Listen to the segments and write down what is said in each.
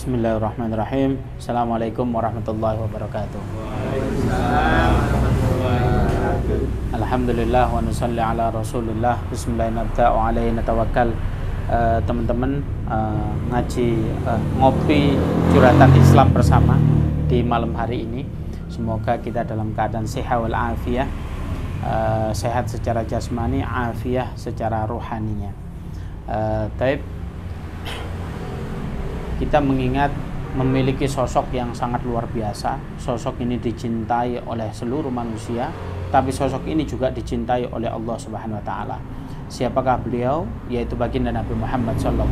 Bismillahirrahmanirrahim. Assalamualaikum warahmatullahi wabarakatuh. Alhamdulillah wa nusalli ala rasulillah. Bismillahirrahmanirrahim. Teman-teman ngaji ngopi curhatan Islam bersama di malam hari ini. Semoga kita dalam keadaan sehat wal afiyah, sehat secara jasmani, afiyah secara rohaninya. Kita mengingat memiliki sosok yang sangat luar biasa. Sosok ini dicintai oleh seluruh manusia, tapi sosok ini juga dicintai oleh Allah Subhanahu wa taala. Siapakah beliau? Yaitu baginda Nabi Muhammad SAW.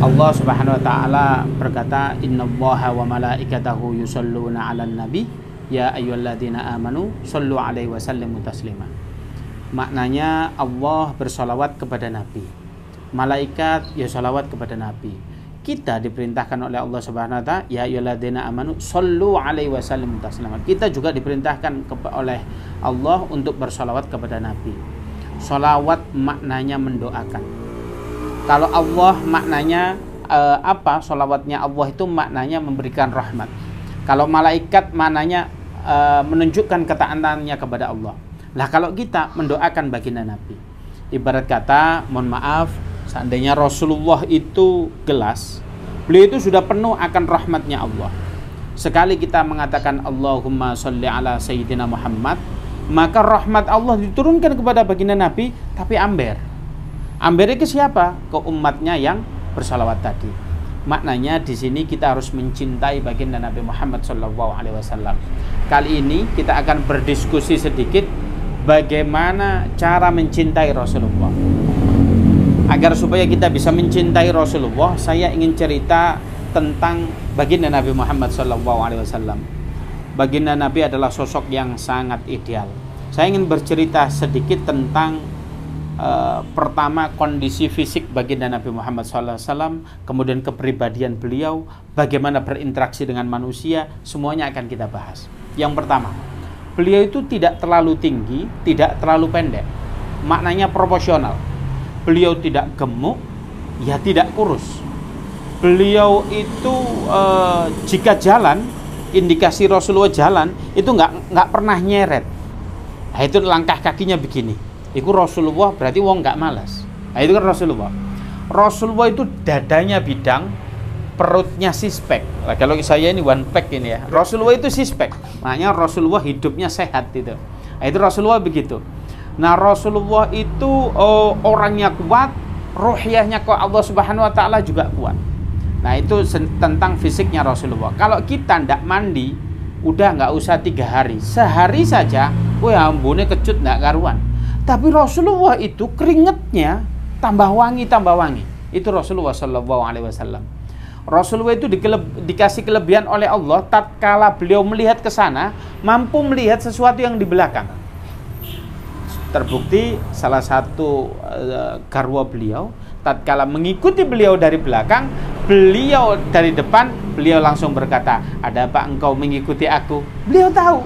Allah Subhanahu wa taala berkata, "Innallaha wa malaikatahu yusholluna 'alan nabi, ya ayyuhalladzina amanu shollu 'alaihi wa sallimu taslima." Maknanya Allah bersolawat kepada Nabi, malaikat ya salawat kepada Nabi. Kita diperintahkan oleh Allah Subhanahu wa taala, ya ayyuhalladzina amanu shollu 'alaihi wa sallimu taslima. Kita juga diperintahkan oleh Allah untuk bersolawat kepada Nabi. Solawat maknanya mendoakan. Kalau Allah maknanya apa? Solawatnya Allah itu maknanya memberikan rahmat. Kalau malaikat maknanya menunjukkan ketaatannya kepada Allah. Nah, kalau kita mendoakan baginda Nabi, ibarat kata, mohon maaf, seandainya Rasulullah itu gelas, beliau itu sudah penuh akan rahmatnya Allah. Sekali kita mengatakan Allahumma sholli ala Sayyidina Muhammad, maka rahmat Allah diturunkan kepada baginda Nabi, tapi amber. Ambernya ke siapa? Ke umatnya yang bersalawat tadi. Maknanya di sini kita harus mencintai baginda Nabi Muhammad SAW. Kali ini kita akan berdiskusi sedikit bagaimana cara mencintai Rasulullah. Agar supaya kita bisa mencintai Rasulullah, saya ingin cerita tentang baginda Nabi Muhammad SAW. Baginda Nabi adalah sosok yang sangat ideal. Saya ingin bercerita sedikit tentang pertama kondisi fisik baginda Nabi Muhammad SAW, kemudian kepribadian beliau, bagaimana berinteraksi dengan manusia, semuanya akan kita bahas. Yang pertama, beliau itu tidak terlalu tinggi, tidak terlalu pendek. Maknanya proporsional. Beliau tidak gemuk, ya tidak kurus. Beliau itu jika jalan, indikasi Rasulullah jalan itu nggak pernah nyeret. Nah, itu langkah kakinya begini. Itu Rasulullah, berarti wong nggak malas. Nah, itu kan Rasulullah. Rasulullah itu dadanya bidang, perutnya six-pack. Nah, kalau saya ini one pack ini ya. Rasulullah itu six-pack. Makanya Rasulullah hidupnya sehat itu. Nah, itu Rasulullah begitu. Nah, Rasulullah itu orangnya kuat, ruhiyahnya kok Allah Subhanahu wa taala juga kuat. Nah, itu tentang fisiknya Rasulullah. Kalau kita ndak mandi, udah nggak usah 3 hari, sehari saja, wah ambune kecut ndak karuan. Tapi Rasulullah itu keringetnya tambah wangi. Itu Rasulullah Shallallahu Alaihi Wasallam. Rasulullah itu dikasih kelebihan oleh Allah, tatkala beliau melihat ke sana, mampu melihat sesuatu yang di belakang. Terbukti salah satu garwa beliau, tatkala mengikuti beliau dari belakang, beliau dari depan, beliau langsung berkata, "Ada apa engkau mengikuti aku?" Beliau tahu.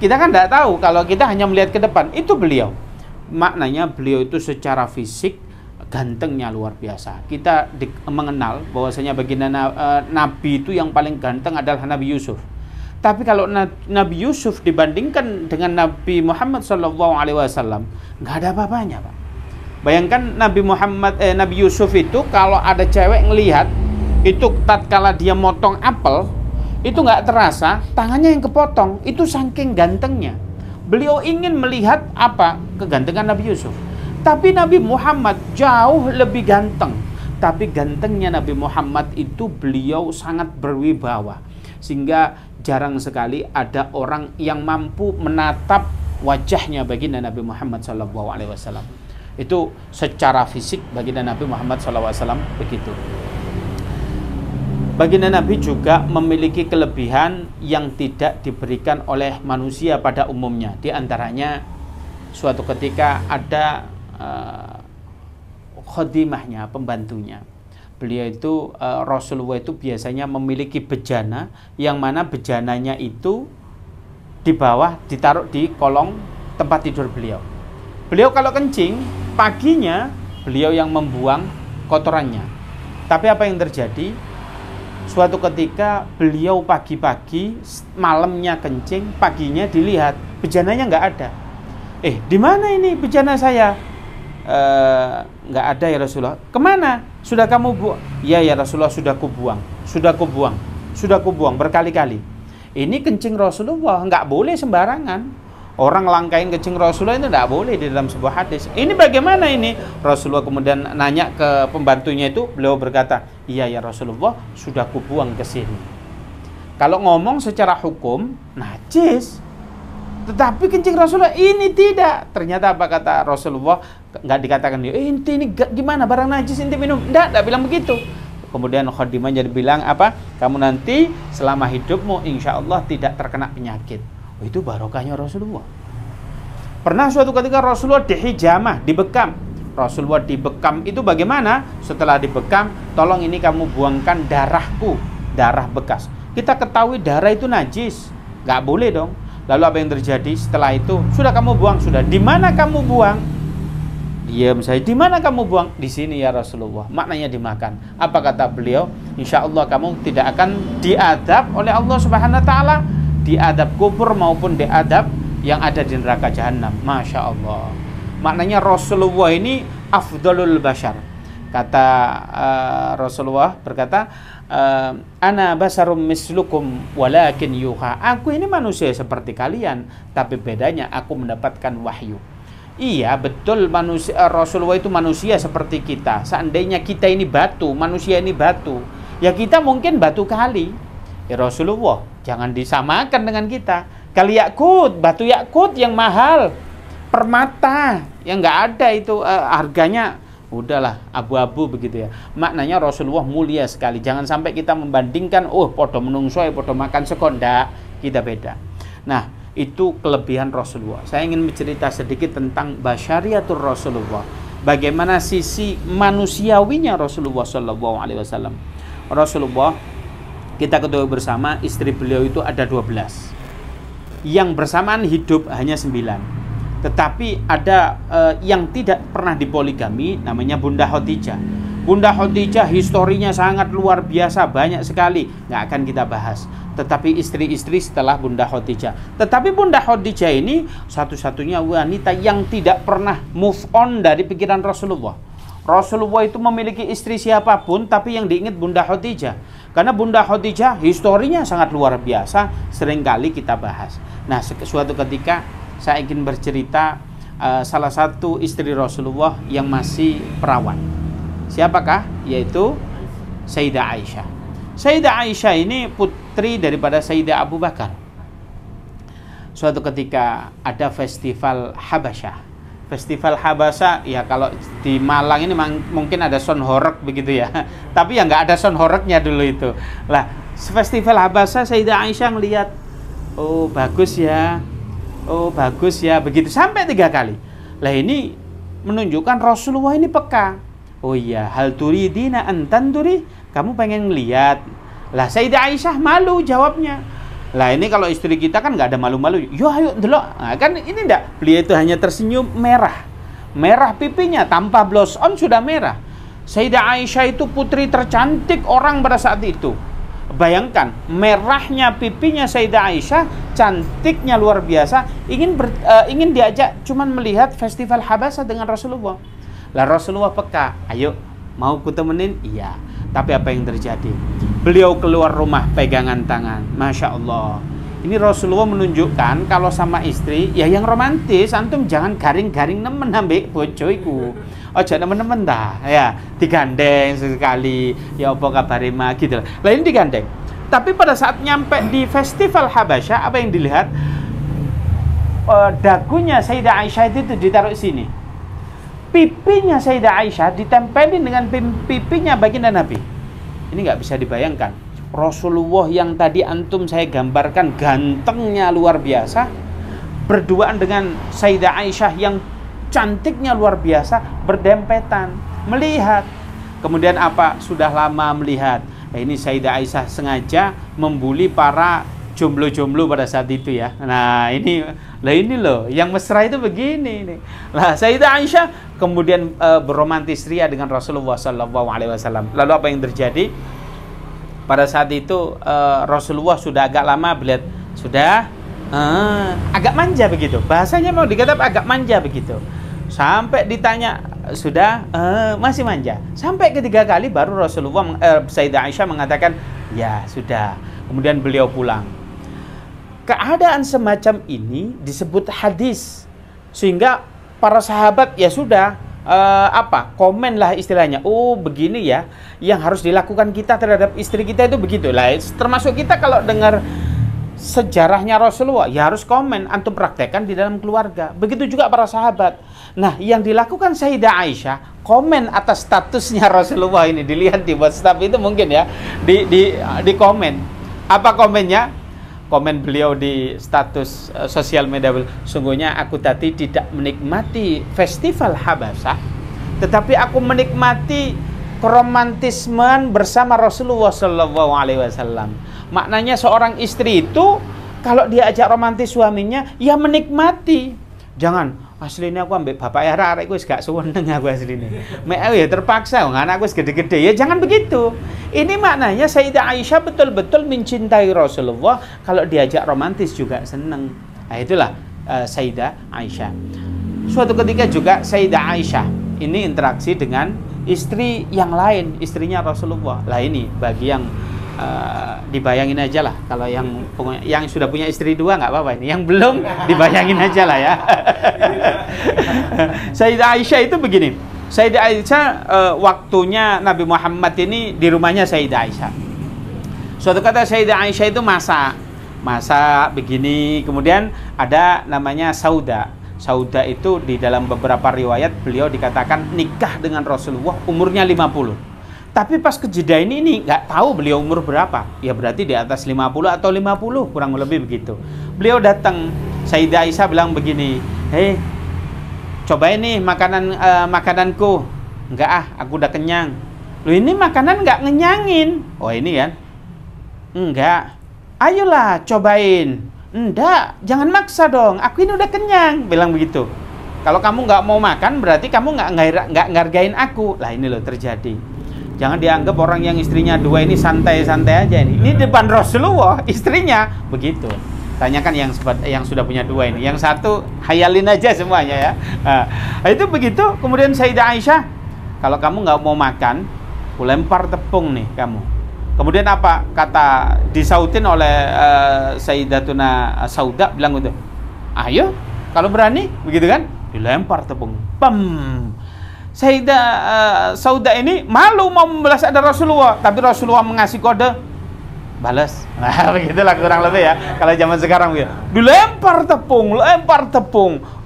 Kita kan tidak tahu, kalau kita hanya melihat ke depan. Itu beliau. Maknanya beliau itu secara fisik gantengnya luar biasa. Kita mengenal bahwasanya baginda Nabi itu yang paling ganteng adalah Nabi Yusuf. Tapi kalau Nabi Yusuf dibandingkan dengan Nabi Muhammad SAW, nggak ada apa-apanya, Pak. Bayangkan Nabi Yusuf itu kalau ada cewek ngelihat, itu tatkala dia motong apel, itu nggak terasa tangannya yang kepotong. Itu saking gantengnya. Beliau ingin melihat apa? Kegantengan Nabi Yusuf. Tapi Nabi Muhammad jauh lebih ganteng. Tapi gantengnya Nabi Muhammad itu beliau sangat berwibawa. Sehingga jarang sekali ada orang yang mampu menatap wajahnya baginda Nabi Muhammad SAW. Itu secara fisik baginda Nabi Muhammad SAW begitu. Baginda Nabi juga memiliki kelebihan yang tidak diberikan oleh manusia pada umumnya. Di antaranya suatu ketika ada khadimahnya, pembantunya. Beliau itu Rasulullah itu biasanya memiliki bejana, yang mana bejananya itu di bawah ditaruh di kolong tempat tidur beliau. Beliau kalau kencing, paginya beliau yang membuang kotorannya. Tapi apa yang terjadi? Suatu ketika beliau pagi-pagi, malamnya kencing, paginya dilihat bejananya nggak ada. Di mana ini bejana saya? Nggak ada ya Rasulullah. Kemana? Sudah kamu buang? Ya Rasulullah, sudah kubuang berkali-kali. Ini kencing Rasulullah, nggak boleh sembarangan. Orang langkain kencing Rasulullah itu nggak boleh di dalam sebuah hadis. Ini bagaimana ini? Rasulullah kemudian nanya ke pembantunya itu, beliau berkata, iya ya Rasulullah, sudah kubuang ke sini. Kalau ngomong secara hukum, najis. Tetapi kencing Rasulullah ini tidak. Ternyata apa kata Rasulullah? Nggak dikatakan dia, ini gimana barang najis inti minum? Nggak bilang begitu. Kemudian khadimah jadi bilang apa? Kamu nanti selama hidupmu insya Allah tidak terkena penyakit. Itu barokahnya Rasulullah. Pernah suatu ketika Rasulullah dihijamah, dibekam. Rasulullah dibekam itu bagaimana? Setelah dibekam, tolong ini kamu buangkan darahku, darah bekas. Kita ketahui darah itu najis, nggak boleh dong. Lalu apa yang terjadi setelah itu? Sudah kamu buang, sudah. Di mana kamu buang? Diam saya. Di mana kamu buang? Di sini ya Rasulullah. Maknanya dimakan. Apa kata beliau? Insya Allah kamu tidak akan diadab oleh Allah Subhanahu Wa Taala, diadab kubur maupun diadab yang ada di neraka jahanam. Masya Allah. Maknanya Rasulullah ini afdalul bashar. Kata Rasulullah berkata, ana basarum mislukum walakin yuha. Aku ini manusia seperti kalian, tapi bedanya aku mendapatkan wahyu. Iya betul, manusia Rasulullah itu manusia seperti kita. Seandainya kita ini batu, manusia ini batu, ya kita mungkin batu kali. Ya Rasulullah jangan disamakan dengan kita. Kali yakut, batu yakut yang mahal, permata yang nggak ada itu harganya udahlah abu-abu begitu ya. Maknanya Rasulullah mulia sekali. Jangan sampai kita membandingkan, podo menungsoy, podo makan sekonda, kita beda. Nah, itu kelebihan Rasulullah. Saya ingin bercerita sedikit tentang basyariatur Rasulullah. Bagaimana sisi manusiawinya Rasulullah Shallallahu Alaihi Wasallam. Rasulullah, kita ketahui bersama, istri beliau itu ada 12. Yang bersamaan hidup hanya 9. Tetapi ada yang tidak pernah dipoligami, namanya Bunda Khadijah. Bunda Khadijah historinya sangat luar biasa, banyak sekali, nggak akan kita bahas. Tetapi istri-istri setelah Bunda Khadijah. Tetapi Bunda Khadijah ini satu-satunya wanita yang tidak pernah move on dari pikiran Rasulullah. Rasulullah itu memiliki istri siapapun, tapi yang diingat Bunda Khadijah. Karena Bunda Khadijah historinya sangat luar biasa, seringkali kita bahas. Nah, suatu ketika saya ingin bercerita salah satu istri Rasulullah yang masih perawan. Siapakah? Yaitu Sayyidah Aisyah. Sayyidah Aisyah ini putri daripada Sayyidah Abu Bakar. Suatu ketika ada festival Habasyah. Festival Habasyah, ya kalau di Malang ini mungkin ada sound horeg begitu ya. Tapi ya nggak ada sound horegnya dulu itu. Lah, festival Habasyah Sayyidah Aisyah melihat, oh bagus ya. Oh bagus ya, begitu sampai 3 kali. Lah ini menunjukkan Rasulullah ini peka. Oh iya, hal turidina antanduri, kamu pengen ngeliat. Lah Sayyidah Aisyah malu jawabnya. Lah ini kalau istri kita kan nggak ada malu-malu. Yo ayo delok. Nah, kan ini enggak, beliau itu hanya tersenyum, merah. Merah pipinya tanpa blush on sudah merah. Sayyidah Aisyah itu putri tercantik orang pada saat itu. Bayangkan, merahnya pipinya Sayyidah Aisyah, cantiknya luar biasa, ingin diajak cuman melihat festival Habasyah dengan Rasulullah. Lah Rasulullah peka, ayo mau ku temenin? Iya. Tapi apa yang terjadi? Beliau keluar rumah pegangan tangan. Masya Allah. Ini Rasulullah menunjukkan kalau sama istri, ya yang romantis, antum jangan garing-garing nemen ambek bojo iku. Ojo nemen-nemen dah, ya digandeng sekali, ya apa kabare mah gitu. Lah ini digandeng. Tapi pada saat nyampe di festival Habasyah, apa yang dilihat? Dagunya Sayyidah Aisyah itu ditaruh sini. Pipinya Sayyidah Aisyah ditempelin dengan pipinya baginda Nabi. Ini nggak bisa dibayangkan. Rasulullah yang tadi antum saya gambarkan gantengnya luar biasa, berduaan dengan Sayyidah Aisyah yang cantiknya luar biasa, berdempetan, melihat. Kemudian apa? Sudah lama melihat. Nah, ini Sayyidah Aisyah sengaja membuli para jomblo-jomblo pada saat itu ya. Nah, ini loh, yang mesra itu begini nih. Lah, Sayyidah Aisyah kemudian berromantis ria dengan Rasulullah sallallahu alaihi wasallam. Lalu apa yang terjadi? Pada saat itu Rasulullah sudah agak lama beliau sudah agak manja begitu. Bahasanya mau dikata agak manja begitu. Sampai ditanya sudah masih manja. Sampai ketiga kali baru Rasulullah Sayyidah Aisyah mengatakan, "Ya, sudah." Kemudian beliau pulang. Keadaan semacam ini disebut hadis, sehingga para sahabat ya sudah komen lah istilahnya. Oh begini ya, yang harus dilakukan kita terhadap istri kita itu begitu lah. Termasuk kita kalau dengar sejarahnya Rasulullah ya harus komen, antum praktekkan di dalam keluarga. Begitu juga para sahabat. Nah, yang dilakukan Sayyidah Aisyah komen atas statusnya Rasulullah ini, dilihat di WhatsApp itu mungkin ya, di komen. Apa komennya? Komen beliau di status sosial media, sungguhnya aku tadi tidak menikmati festival Habasah, tetapi aku menikmati keromantismen bersama Rasulullah Shallallahu Alaihi Wasallam. Maknanya seorang istri itu kalau dia ajak romantis suaminya, ya menikmati. Jangan aslinya aku ambil bapak ya arek gue gak seneng aku aslinya. Ya terpaksa, anak gue gede-gede ya, jangan begitu. Ini maknanya Sayyidah Aisyah betul-betul mencintai Rasulullah, kalau diajak romantis juga seneng. Nah, itulah Sayyidah Aisyah. Suatu ketika juga Sayyidah Aisyah ini interaksi dengan istri yang lain, istrinya Rasulullah. Lah ini bagi yang dibayangin aja lah, kalau yang sudah punya istri dua nggak apa-apa, ini yang belum dibayangin aja lah ya. Sayyidah Aisyah itu begini, Sayyidah Aisyah waktunya Nabi Muhammad ini di rumahnya Sayyidah Aisyah. Suatu kata Sayyidah Aisyah itu masak begini, kemudian ada namanya Sauda. Sauda itu di dalam beberapa riwayat beliau dikatakan nikah dengan Rasulullah umurnya 50. Tapi pas kejeda ini nggak tahu beliau umur berapa. Ya berarti di atas 50 atau 50, kurang lebih begitu. Beliau datang, Sayyidah Aisyah bilang begini, "Hei, cobain nih makananku." "Enggak aku udah kenyang." "Loh ini makanan nggak ngenyangin." "Oh ini kan." "Enggak." "Ayolah cobain." "Enggak, jangan maksa dong, aku ini udah kenyang." Bilang begitu. Kalau kamu nggak mau makan berarti kamu nggak ngargain aku. Lah ini loh terjadi. Jangan dianggap orang yang istrinya dua ini santai-santai aja ini. Ini depan Rasulullah, istrinya begitu. Tanyakan yang sudah punya dua ini. Yang satu hayalin aja semuanya ya. Nah, itu begitu. Kemudian Sayyidah Aisyah, kalau kamu nggak mau makan, aku lempar tepung nih kamu. Kemudian apa kata disautin oleh Sayyidatuna Sauda, bilang gitu, "Ayo, kalau berani," begitu kan? Dilempar tepung. Pem. Sayyidah Sauda ini malu mau membalas ada Rasulullah, tapi Rasulullah mengasih kode balas. Nah, begitulah kurang lebih ya. Kalau zaman sekarang gitu, dilempar tepung,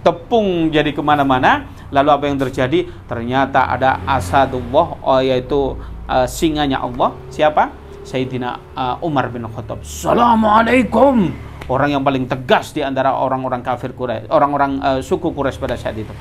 tepung jadi kemana-mana. Lalu apa yang terjadi? Ternyata ada Asadullah, yaitu singanya Allah. Siapa? Sayyidina Umar bin Khattab. "Assalamualaikum." Orang yang paling tegas di antara orang-orang kafir Quraisy, orang-orang suku Quraisy pada saat itu.